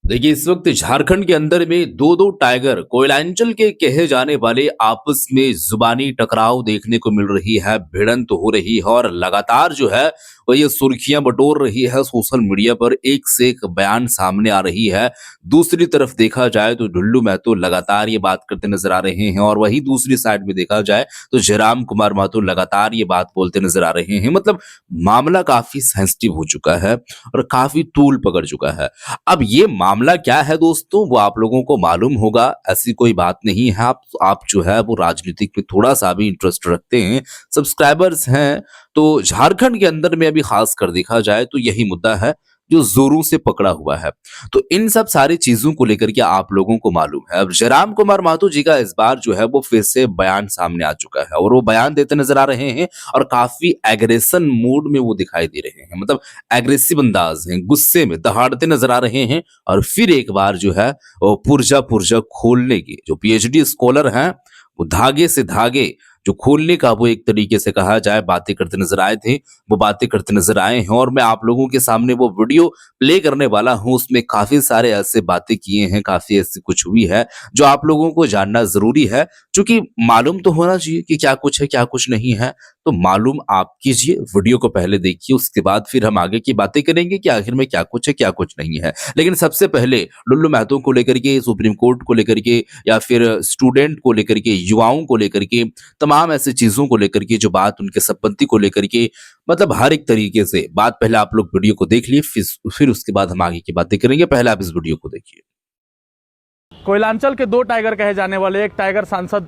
देखिए, इस वक्त झारखंड के अंदर में दो दो टाइगर कोयलांचल के कहे जाने वाले आपस में जुबानी टकराव देखने को मिल रही है, भिड़ंत हो रही है और लगातार जो है वो ये सुर्खियां बटोर रही है। सोशल मीडिया पर एक से एक बयान सामने आ रही है। दूसरी तरफ देखा जाए तो ढुल्लू महतो लगातार ये बात करते नजर आ रहे हैं और वही दूसरी साइड में देखा जाए तो जयराम कुमार महतो लगातार ये बात बोलते नजर आ रहे हैं। मतलब मामला काफी सेंसिटिव हो चुका है और काफी तूल पकड़ चुका है। अब ये मामला क्या है दोस्तों, वो आप लोगों को मालूम होगा। ऐसी कोई बात नहीं है। आप जो है वो राजनीतिक में थोड़ा सा भी इंटरेस्ट रखते हैं, सब्सक्राइबर्स हैं, तो झारखंड के अंदर में अभी खास कर देखा जाए तो यही मुद्दा है जो जोरों से पकड़ा हुआ है। तो इन सब सारी चीजों को लेकर के आप लोगों को मालूम है। अब जयराम कुमार महतो जी का इस बार जो है वो फिर से बयान सामने आ चुका है और वो बयान देते नजर आ रहे हैं और काफी एग्रेशन मूड में वो दिखाई दे रहे हैं। मतलब एग्रेसिव अंदाज है, गुस्से में दहाड़ते नजर आ रहे हैं और फिर एक बार जो है वो पुर्जा पुर्जा खोलने की, जो पीएचडी स्कॉलर हैं वो धागे से धागे जो खोलने का वो एक तरीके से कहा जाए बातें करते नजर आए थे, वो बातें करते नजर आए हैं और मैं आप लोगों के सामने वो वीडियो प्ले करने वाला हूं। उसमें काफी सारे ऐसे बातें किए हैं, काफी ऐसी कुछ हुई है जो आप लोगों को जानना जरूरी है, क्योंकि मालूम तो होना चाहिए कि क्या कुछ है क्या कुछ नहीं है। तो मालूम आप कीजिए, वीडियो को पहले देखिए, उसके बाद फिर हम आगे की बातें करेंगे कि आखिर में क्या कुछ है क्या कुछ नहीं है। लेकिन सबसे पहले ढुल्लू महतो को लेकर के, सुप्रीम कोर्ट को लेकर के या फिर स्टूडेंट को लेकर के, युवाओं को लेकर के, तमाम ऐसी चीजों को लेकर के जो बात उनके संपत्ति को लेकर के, मतलब हर एक तरीके से बात, पहले आप लोग वीडियो को देख लिए, फिर उसके बाद हम आगे की बातें करेंगे। पहले आप इस वीडियो को देखिए। कोयलांचल के दो टाइगर कहे जाने वाले, एक टाइगर सांसद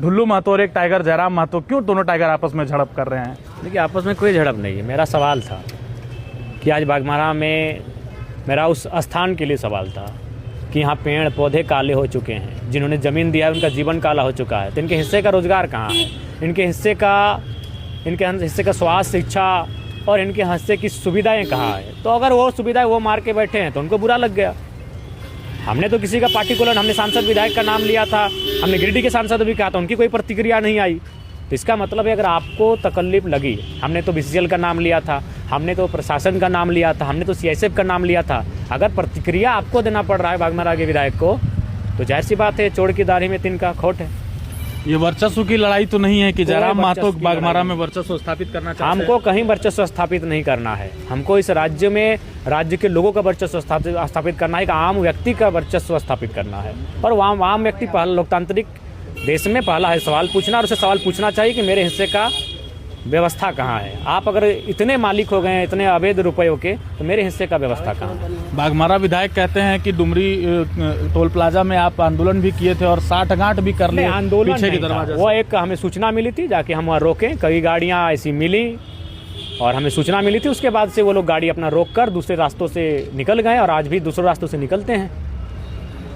ढुल्लू महतो और एक टाइगर जयराम महतो, क्यों दोनों टाइगर आपस में झड़प कर रहे हैं? देखिए, आपस में कोई झड़प नहीं है। मेरा सवाल था कि आज बाघमारा में मेरा उस स्थान के लिए सवाल था कि यहाँ पेड़ पौधे काले हो चुके हैं, जिन्होंने ज़मीन दिया है उनका जीवन काला हो चुका है, तो इनके हिस्से का रोज़गार कहाँ है? इनके हिस्से का स्वास्थ्य, शिक्षा और इनके हिस्से की सुविधाएं कहाँ है? तो अगर वो सुविधाएं वो मार के बैठे हैं तो उनको बुरा लग गया। हमने तो किसी का पार्टिकुलर, हमने सांसद विधायक का नाम लिया था, हमने गिरिडीह के सांसद भी कहा था, उनकी कोई प्रतिक्रिया नहीं आई। तो इसका मतलब है अगर आपको तकलीफ लगी, हमने तो बीसीसीएल का नाम लिया था, हमने तो प्रशासन का नाम लिया था, हमने तो सीआईएसएफ का नाम लिया था, अगर प्रतिक्रिया आपको देना पड़ रहा है बाघमारा के विधायक को, तो जाहिर सी बात है चोर की दाढ़ी में तिनका खोट है। ये वर्चस्व की लड़ाई तो नहीं है कि जयराम महतो बाघमारा में वर्चस्व स्थापित करना चाहते हैं? हमको कहीं वर्चस्व स्थापित नहीं करना है। हमको इस राज्य में राज्य के लोगों का वर्चस्व स्थापित करना है, एक आम व्यक्ति का वर्चस्व स्थापित करना है। और वहाँ आम व्यक्ति पहला, लोकतांत्रिक देश में पहला है सवाल पूछना, और उसे सवाल पूछना चाहिए कि मेरे हिस्से का व्यवस्था कहाँ है? आप अगर इतने मालिक हो गए हैं इतने अवैध रुपयों के, तो मेरे हिस्से का व्यवस्था कहाँ है? बाघमारा विधायक कहते हैं कि डुमरी टोल प्लाजा में आप आंदोलन भी किए थे और 60 भी कर लिए आंदोलन पीछे की नहीं था। दरवाजे वो एक हमें सूचना मिली थी, जाके हम वहाँ रोकें, कई गाड़ियाँ ऐसी मिली और हमें सूचना मिली थी। उसके बाद से वो लोग गाड़ी अपना रोक कर दूसरे रास्तों से निकल गए और आज भी दूसरे रास्तों से निकलते हैं।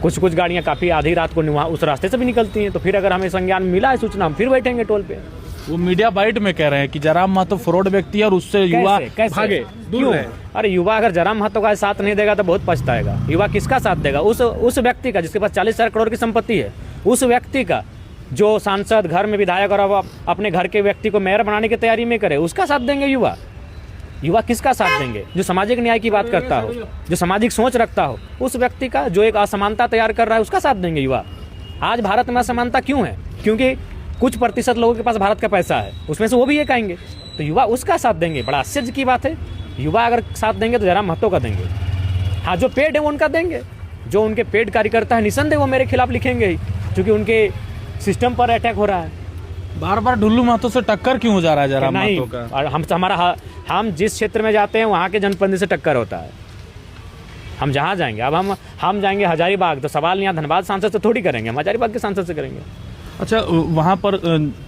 कुछ गाड़ियाँ काफ़ी आधी रात को वहाँ उस रास्ते से भी निकलती हैं। तो फिर अगर हमें संज्ञान मिला है सूचना, हम फिर बैठेंगे टोल पे। वो मीडिया बाइट में कह रहे हैं कि जयराम महतो फ्रॉड व्यक्ति है और उससे युवा भागे दूर रहे। अरे युवा अगर जयराम महतो का साथ नहीं देगा तो बहुत पछताएगा। युवा किसका साथ देगा? उस व्यक्ति का जिसके पास 40,000 करोड़ की संपत्ति है, उस व्यक्ति का जो सांसद, घर में विधायक और अब अपने घर के व्यक्ति को मेयर बनाने की तैयारी में करे, उसका साथ देंगे युवा? युवा किसका साथ देंगे? जो सामाजिक न्याय की बात करता हो, जो सामाजिक सोच रखता हो, उस व्यक्ति का जो एक असमानता तैयार कर रहा है, उसका साथ देंगे युवा। आज भारत में असमानता क्यों है? क्योंकि कुछ प्रतिशत लोगों के पास भारत का पैसा है, उसमें से वो भी एक आएंगे, तो युवा उसका साथ देंगे। बड़ा आश्चर्य की बात है। युवा अगर साथ देंगे तो जयराम महतो का देंगे। हाँ, जो पेड है वो उनका देंगे। जो उनके पेड कार्यकर्ता है निसंदेह वो मेरे खिलाफ लिखेंगे ही, क्योंकि उनके सिस्टम पर अटैक हो रहा है। बार बार ढुल्लू महतो से टक्कर क्यों हो जा रहा है जयराम महतो का? और हम जिस क्षेत्र में जाते हैं वहाँ के जनप्रतिनिधि से टक्कर होता है। हम जहाँ जाएंगे, अब हम जाएंगे हजारीबाग, तो सवाल यहाँ धनबाद सांसद से थोड़ी करेंगे, हम हजारीबाग के सांसद से करेंगे। अच्छा, वहाँ पर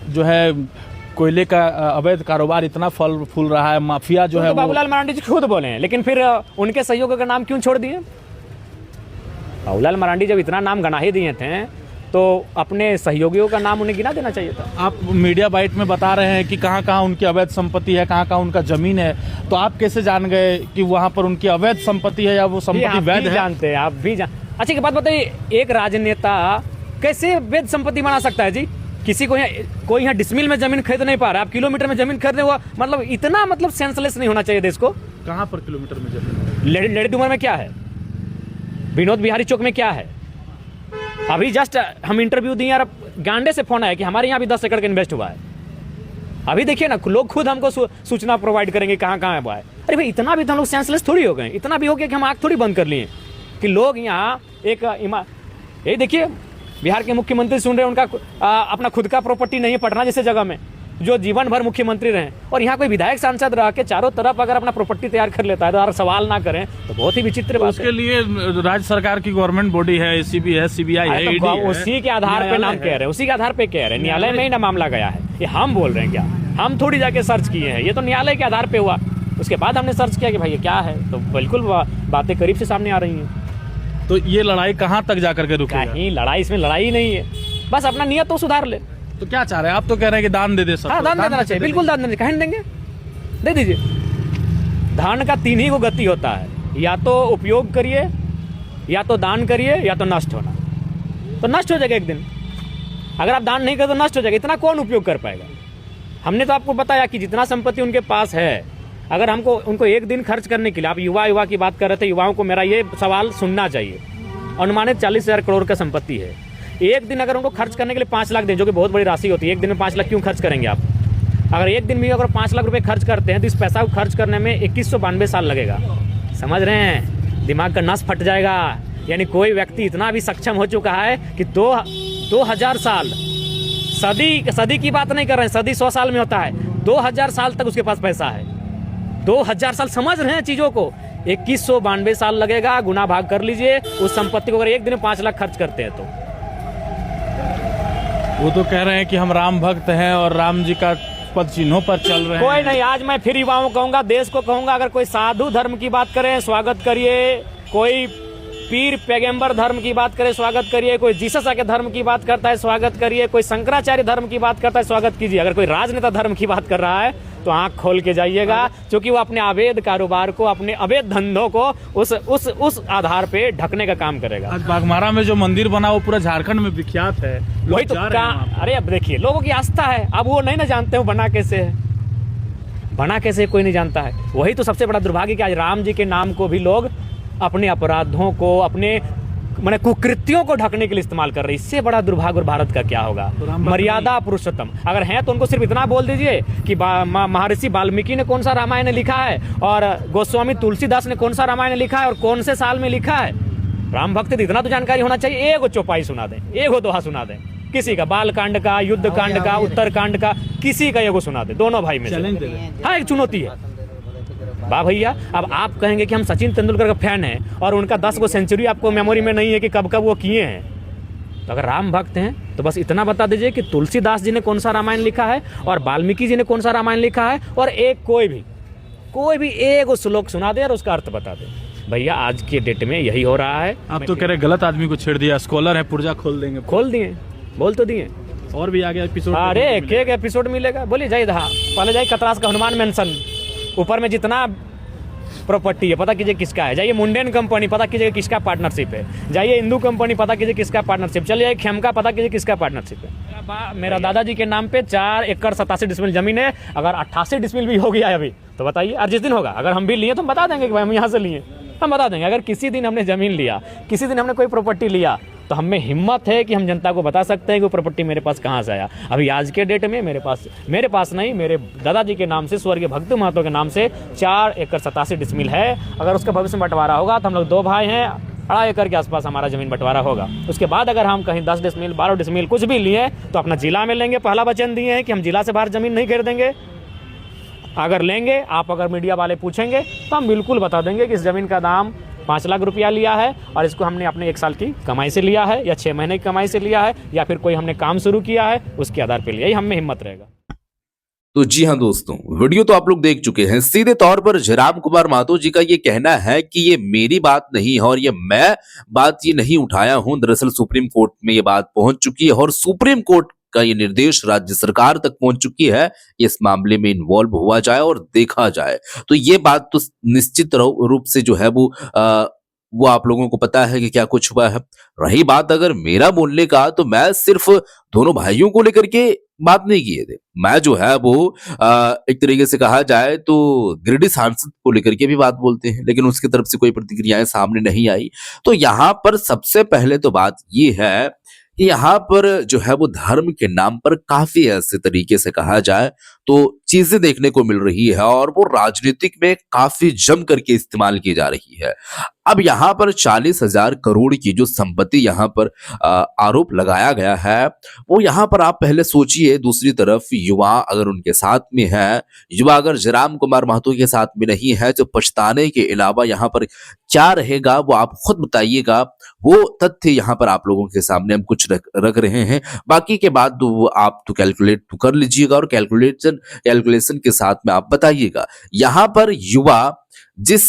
जो है कोयले का अवैध कारोबार इतना फल फूल रहा है, माफिया जो है, बाबूलाल मरांडी जी खुद बोले हैं, लेकिन फिर उनके सहयोगियों का नाम क्यों छोड़ दिए? बाबूलाल मरांडी जब इतना नाम गना ही दिए थे तो अपने सहयोगियों का नाम उन्हें गिना देना चाहिए था। आप मीडिया बाइट में बता रहे हैं कि कहाँ कहाँ उनकी अवैध संपत्ति है, कहाँ कहाँ उनका जमीन है, तो आप कैसे जान गए कि वहाँ पर उनकी अवैध संपत्ति है या वो संपत्ति वैध है? जानते हैं आप भी अच्छा, एक बात बताइए, एक राजनेता कैसे वैध संपत्ति बना सकता है जी? किसी को कोई यहाँ डिसमिल में जमीन खरीद नहीं पा रहा, आप किलोमीटर में जमीन खरीदने हुआ, मतलब इतना सेंसलेस नहीं होना चाहिए देश को। कहाँ पर किलोमीटर में जमीन? लेडी उमर में क्या है? विनोद बिहारी चौक में क्या है? अभी जस्ट हम इंटरव्यू दिए और गांडे से फोन आया कि हमारे यहाँ भी 10 एकड़ का इन्वेस्ट हुआ है। अभी देखिए ना, लोग खुद हमको सूचना प्रोवाइड करेंगे कहाँ कहाँ हुआ है। अरे भाई इतना भी तो हम लोग सेंसलेस थोड़ी हो गए, इतना भी हो गया कि हम आँख थोड़ी बंद कर लिए कि लोग यहाँ एक ये देखिए बिहार के मुख्यमंत्री सुन रहे हैं, उनका अपना खुद का प्रॉपर्टी नहीं है पटना जैसे जगह में, जो जीवन भर मुख्यमंत्री रहे, और यहाँ कोई विधायक सांसद रह के चारों तरफ अगर अपना प्रॉपर्टी तैयार कर लेता है तो सवाल ना करें तो बहुत ही विचित्र बात उसके लिए राज्य सरकार की गवर्नमेंट बॉडी है, एसीबी है, सीबीआई है, ईडी है, उसी के आधार पे नाम कह रहे हैं, उसी के आधार पे कह रहे हैं। न्यायालय में ही ना मामला गया है, ये हम बोल रहे हैं क्या? हम थोड़ी जाके सर्च किए हैं, ये तो न्यायालय के आधार पे हुआ। उसके बाद हमने सर्च किया कि भाई ये क्या है, तो बिल्कुल बातें करीब से सामने आ रही हैं। तो ये लड़ाई कहाँ तक जाकर के रुकेगी? कहीं लड़ाई, इसमें लड़ाई नहीं है, बस अपना नियत तो सुधार ले। तो क्या चाह रहे हैं आप? तो कह रहे हैं कि दान दे दे सब। हाँ, दान दे देना चाहिए, बिल्कुल दान देना चाहिए। कहें देंगे, दे दीजिए। धन का 3 ही को गति होता है, या तो उपयोग करिए, या तो दान करिए, या तो नष्ट होना। तो नष्ट हो जाएगा एक दिन, अगर आप दान नहीं करें तो नष्ट हो जाएगा। इतना कौन उपयोग कर पाएगा? हमने तो आपको बताया कि जितना संपत्ति उनके पास है, अगर हमको उनको एक दिन खर्च करने के लिए, आप युवा की बात कर रहे थे, युवाओं को मेरा ये सवाल सुनना चाहिए। अनुमानित 40,000 करोड़ का संपत्ति है, एक दिन अगर उनको खर्च करने के लिए 5 लाख दें, जो कि बहुत बड़ी राशि होती है, एक दिन में 5 लाख क्यों खर्च करेंगे आप? अगर एक दिन में अगर 5 लाख रुपए खर्च करते हैं तो इस पैसा को खर्च करने में 2192 साल लगेगा। समझ रहे हैं? दिमाग का नस फट जाएगा। यानी कोई व्यक्ति इतना भी सक्षम हो चुका है कि 2000 साल, सदी की बात नहीं कर रहे हैं, सदी 100 साल में होता है, 2000 साल तक उसके पास पैसा है। 2000 साल, समझ रहे हैं चीज़ों को? 2192 साल लगेगा, गुना भाग कर लीजिए उस संपत्ति को, अगर एक दिन में 5 लाख खर्च करते हैं तो। वो तो कह रहे हैं कि हम राम भक्त हैं और राम जी का पद चिन्हों पर चल रहे हैं। कोई नहीं, आज मैं फिर युवाओं को कहूंगा, देश को कहूंगा, अगर कोई साधु धर्म की बात करें स्वागत करिए, कोई पीर पैगंबर धर्म की बात करे स्वागत करिए, कोई जीसस के धर्म की बात करता है स्वागत करिए, कोई शंकराचार्य धर्म की बात करता है स्वागत कीजिए। अगर कोई राजनेता धर्म की बात कर रहा है तो आंख खोल के जाइएगा, क्योंकि वो अपने अवैध कारोबार को, अपने अवैध धंधों को उस आधार पे ढकने का काम करेगा। आज बाघमारा में जो मंदिर बना वो पूरा झारखंड में विख्यात है, वही तो अरे अब देखिए, लोगों की आस्था है, अब वो नहीं ना जानते हो बना कैसे है, बना कैसे कोई नहीं जानता है। वही तो सबसे बड़ा दुर्भाग्य कि आज राम जी के नाम को भी लोग अपने अपराधों को, अपने माने कुकृत्यों को ढकने के लिए इस्तेमाल कर रहे हैं। इससे बड़ा दुर्भाग्य और भारत का क्या होगा? मर्यादा पुरुषोत्तम अगर हैं तो उनको सिर्फ इतना बोल दीजिए कि महर्षि वाल्मीकि ने कौन सा रामायण लिखा है, और गोस्वामी तुलसीदास ने कौन सा रामायण लिखा है, और कौन से साल में लिखा है। राम भक्त तो इतना तो जानकारी होना चाहिए। एगो चौपाई सुना दें, एगो दोहा सुना दें, किसी का बाल कांड का, युद्ध कांड का, उत्तर कांड का, किसी का एगो सुना दे, दोनों भाई में। हाँ, एक चुनौती है। वाह भैया, अब आप कहेंगे कि हम सचिन तेंदुलकर का फैन हैं और उनका 10 गो सेंचुरी आपको मेमोरी में नहीं है कि कब कब वो किए हैं, तो अगर राम भक्त हैं तो बस इतना बता दीजिए कि तुलसीदास जी ने कौन सा रामायण लिखा है और वाल्मीकि जी ने कौन सा रामायण लिखा है, और एक कोई भी एक श्लोक सुना दे और उसका अर्थ बता दे। भैया आज के डेट में यही हो रहा है। आप तो कह रहे गलत आदमी को छेड़ दिया, स्कॉलर है, पुर्जा खोल देंगे। खोल दिए, बोल तो दिए, और भी आगे एपिसोड। अरे एक एपिसोड मिलेगा। बोलिए जय दहा, पहले जाइए कतरास का हनुमान मेंशन, ऊपर में जितना प्रॉपर्टी है पता कीजिए किसका है। जाइए मुंडेन कंपनी, पता कीजिए किसका पार्टनरशिप है। जाइए इंदू कंपनी, पता कीजिए किसका पार्टनरशिप। चलिए खेमका, पता कीजिए किसका पार्टनरशिप है। मेरा दादाजी के नाम पे 4 एकड़ 87 डिसमिल जमीन है। अगर 88 डिसमिल भी हो गया अभी तो बताइए, और जिस दिन होगा अगर हम भी लिए तो हम बता देंगे कि भाई हम यहाँ से लिए, हम बता देंगे। अगर किसी दिन हमने जमीन लिया, किसी दिन हमने कोई प्रॉपर्टी लिया, तो हमें हिम्मत है कि हम जनता को बता सकते हैं कि वो प्रॉपर्टी मेरे पास कहाँ से आया। अभी आज के डेट में मेरे पास नहीं, मेरे दादाजी के नाम से, स्वर्गीय भक्त महतो के नाम से 4 एकड़ 87 डिसमिल है। अगर उसका भविष्य में बंटवारा होगा तो हम लोग 2 भाई हैं, 2.5 एकड़ के आसपास हमारा जमीन बंटवारा होगा। उसके बाद अगर हम कहीं 10 डिसमिल 12 डिसमिल कुछ भी लिए तो अपना जिला में लेंगे। पहला वचन दिए हैं कि हम जिला से बाहर जमीन नहीं खरीदेंगे। अगर लेंगे, आप अगर मीडिया वाले पूछेंगे तो हम बिल्कुल बता देंगे कि इस ज़मीन का दाम 5 लाख रुपया लिया है और इसको हमने अपने 1 साल की कमाई से लिया है, या 6 महीने की कमाई से लिया है, या फिर कोई हमने काम शुरू किया है उसके आधार पर लिया। यही हमें हिम्मत रहेगा। तो जी हाँ दोस्तों, वीडियो तो आप लोग देख चुके हैं। सीधे तौर पर जयराम कुमार महतो जी का ये कहना है कि ये मेरी बात नहीं है और ये मैं बात ये नहीं उठाया हूं। दरअसल सुप्रीम कोर्ट में ये बात पहुंच चुकी है और सुप्रीम कोर्ट का ये निर्देश राज्य सरकार तक पहुंच चुकी है, इस मामले में इन्वॉल्व हुआ जाए और देखा जाए। तो ये बात तो निश्चित रूप से जो है वो आप लोगों को पता है कि क्या कुछ हुआ है। रही बात अगर मेरा बोलने का, तो मैं सिर्फ दोनों भाइयों को लेकर के बात नहीं किए थे। मैं जो है वो एक तरीके से कहा जाए तो गिरिडीह सांसद को लेकर के भी बात बोलते हैं, लेकिन उसकी तरफ से कोई प्रतिक्रियाएँ सामने नहीं आई। तो यहाँ पर सबसे पहले तो बात ये है कि यहाँ पर जो है वो धर्म के नाम पर काफ़ी ऐसे तरीके से कहा जाए तो चीज़ें देखने को मिल रही है और वो राजनीतिक में काफ़ी जम करके इस्तेमाल की जा रही है। अब यहाँ पर 40,000 करोड़ की जो संपत्ति यहाँ पर आरोप लगाया गया है, वो यहाँ पर आप पहले सोचिए दूसरी तरफ युवा अगर उनके साथ में है, युवा अगर जयराम कुमार महतो के साथ में नहीं है, तो पछताने के अलावा यहाँ पर क्या रहेगा वो आप खुद बताइएगा। वो तथ्य यहाँ पर आप लोगों के सामने हम कुछ रख रहे हैं। बाकी के बाद तो वो आप तो कैलकुलेट तो कर लीजिएगा और कैलकुलेशन के साथ में आप बताइएगा। यहाँ पर युवा जिस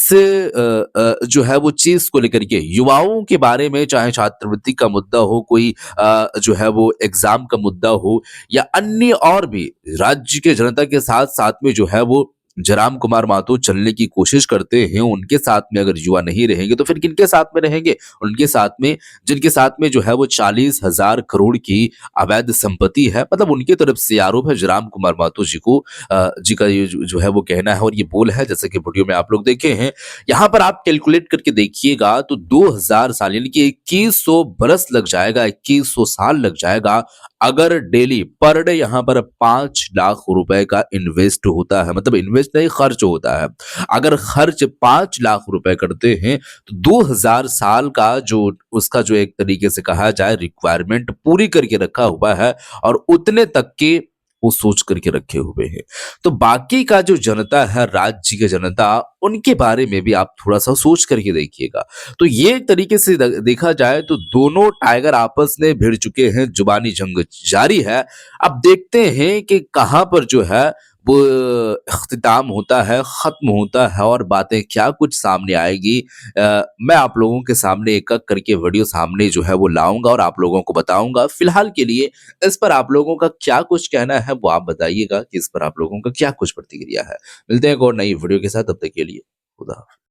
जो है वो चीज़ को लेकर के युवाओं के बारे में चाहे छात्रवृत्ति का मुद्दा हो, कोई जो है वो एग्ज़ाम का मुद्दा हो या अन्य और भी राज्य के जनता के साथ-साथ में जो है वो जयराम कुमार महतो चलने की कोशिश करते हैं, उनके साथ में अगर युवा नहीं रहेंगे तो फिर किनके साथ में रहेंगे? उनके साथ में जिनके साथ में जो है वो 40,000 करोड़ की अवैध संपत्ति है, मतलब उनकी तरफ से आरोप है जयराम कुमार महतो जी को जी का ये जो है वो कहना है और ये बोल है जैसे कि वीडियो में आप लोग देखे हैं। यहाँ पर आप कैलकुलेट करके देखिएगा तो 2000 साल यानी कि 2100 बरस लग जाएगा, 2100 साल लग जाएगा अगर डेली पर डे यहाँ पर 5 लाख रुपए का इन्वेस्ट होता है, मतलब इन्वेस्ट नहीं खर्च होता है। अगर खर्च 5 लाख रुपए करते हैं तो 2000 साल का जो उसका जो एक तरीके से कहा जाए रिक्वायरमेंट पूरी करके रखा हुआ है और उतने तक के वो सोच करके रखे हुए हैं। तो बाकी का जो जनता है, राज्य की जनता, उनके बारे में भी आप थोड़ा-सा सोच करके देखिएगा। तो ये एक तरीके से देखा जाए तो दोनों टाइगर आपस में भिड़ चुके हैं, जुबानी जंग जारी है। अब देखते हैं कि कहाँ पर जो है वो इख्तिताम होता है, ख़त्म होता है और बातें क्या कुछ सामने आएगी। मैं आप लोगों के सामने एक-एक करके वीडियो सामने जो है वो लाऊँगा और आप लोगों को बताऊँगा। फ़िलहाल के लिए इस पर आप लोगों का क्या कुछ कहना है वो आप बताइएगा कि इस पर आप लोगों का क्या कुछ प्रतिक्रिया है। मिलते हैं एक और नई वीडियो के साथ, तब तक के लिए खुदा हाफ़िज़।